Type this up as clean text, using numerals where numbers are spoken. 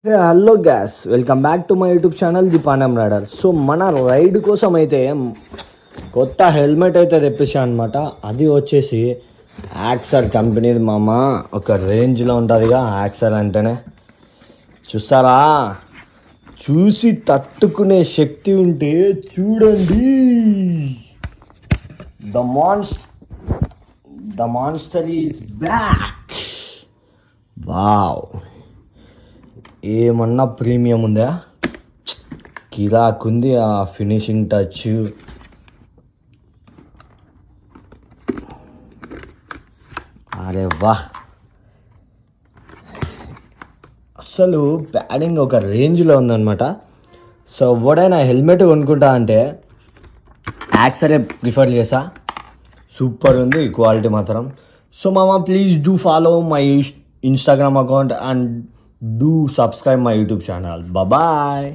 Hello guys, welcome back to my YouTube channel the Phantom Rider. So మన ride కోసం అయితే కొత్త helmet అయితే తెప్పించా అనమాట. అది వచ్చేసి యాక్సర్ కంపెనీది మామ. ఒక రేంజ్లో ఉంటుందిగా యాక్సర్ అంటేనే. చూస్తారా, చూసి తట్టుకునే శక్తి ఉంటే చూడండి. The monster is back. Wow, ఏమన్నా ప్రీమియం ఉందా? కిరాకుంది ఆ ఫినిషింగ్ టచ్. అరే వా, అసలు ప్యాడింగ్ ఒక రేంజ్లో ఉందన్నమాట. సో ఎవడైనా హెల్మెట్ కొనుక్కుంటా అంటే యాక్సరే ప్రిఫర్ చేసా. సూపర్ ఉంది క్వాలిటీ మాత్రం. సో మామ, please do follow my Instagram account and do subscribe my YouTube channel. Bye bye.